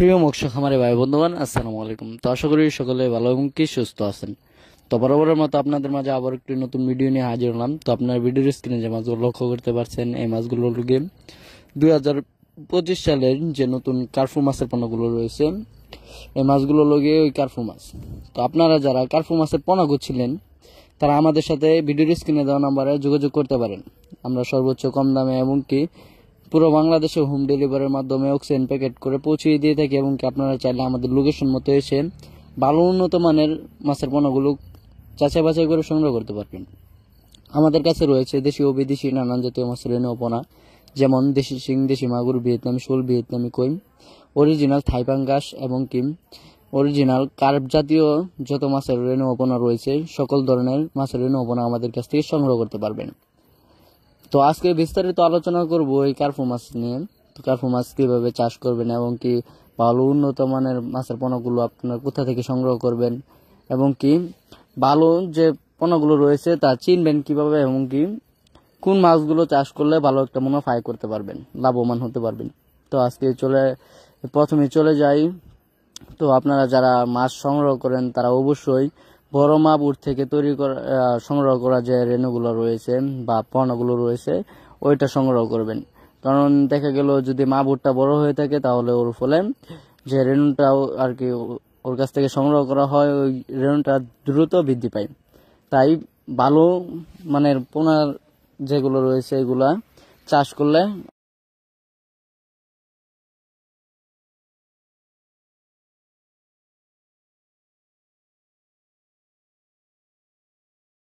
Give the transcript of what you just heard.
প্রিয় মৎস্য খামারে ভাই বন্ধুগণ, আসসালামু আলাইকুম। তো আশা করি সকলে ভালো এবং কি সুস্থ আছেন। তো বরাবরের মতো আপনাদের মাঝে আবার একটি নতুন ভিডিও নিয়ে হাজির হলাম। তো আপনার ভিডিওর স্ক্রিনে যে মাছগুলো লক্ষ্য করতে পারছেন, এই মাছগুলো লুগে 2025 সালের যে নতুন কার্ফু মাছের পণ্যগুলো রয়েছে, এই মাছগুলো লগে ওই কার্ফু মাছ। তো আপনারা যারা কার্ফু মাছের পণ্য খুঁজছিলেন, তারা আমাদের সাথে ভিডিওর স্ক্রিনে দেওয়া নাম্বারে যোগাযোগ করতে পারেন। আমরা সর্বোচ্চ কম দামে এবং কি পুরো বাংলাদেশে হোম ডেলিভারির মাধ্যমে অক্সিজেন প্যাকেট করে পৌঁছিয়ে দিয়ে থাকি, এবং কি আপনারা চাইলে আমাদের লোকেশন মতো এসে ভালো উন্নত মানের মাছের পণ্যগুলো যাচাই বাছাই করে সংগ্রহ করতে পারবেন। আমাদের কাছে রয়েছে দেশি ও বিদেশি নানান জাতীয় মাছের রেণু পোনা, যেমন দেশি শিং, দেশি মাগুর, ভিয়েতনামি শোল, ভিয়েতনামি কই, অরিজিনাল থাই পাঙ্গাস এবং কি অরিজিনাল কার্প জাতীয় যত মাছের রেণু পোনা রয়েছে, সকল ধরনের মাছের রেণু পোনা আমাদের কাছ থেকে সংগ্রহ করতে পারবেন। তো আজকে বিস্তারিত আলোচনা করব এই কার্পু মাছ নিয়ে। তো কার্পু মাছ কিভাবে চাষ করবেন এবং কি ভালো উন্নত মানের মাছের পণ্যগুলো আপনার কোথা থেকে সংগ্রহ করবেন, এবং কি ভালো যে পণ্যগুলো রয়েছে তা চিনবেন কিভাবে, এবং কি কোন মাছগুলো চাষ করলে ভালো একটা মুনাফা আয় করতে পারবেন, লাভবান হতে পারবেন। তো আজকে প্রথমে চলে যাই। তো আপনারা যারা মাছ সংগ্রহ করেন তারা অবশ্যই বড় মাগুর থেকে তৈরি করা সংগ্রহ করা যে রেণুগুলো রয়েছে বা পণ্যগুলো রয়েছে, ওইটা সংগ্রহ করবেন। কারণ দেখা গেল যদি মাগুরটা বড় হয়ে থাকে, তাহলে ওর ফলে যে রেণুটাও আর কি ওর কাছ থেকে সংগ্রহ করা হয়, ওই রেণুটা দ্রুত বৃদ্ধি পায়। তাই ভালো মানের পোনার যেগুলো রয়েছে এগুলা চাষ করলে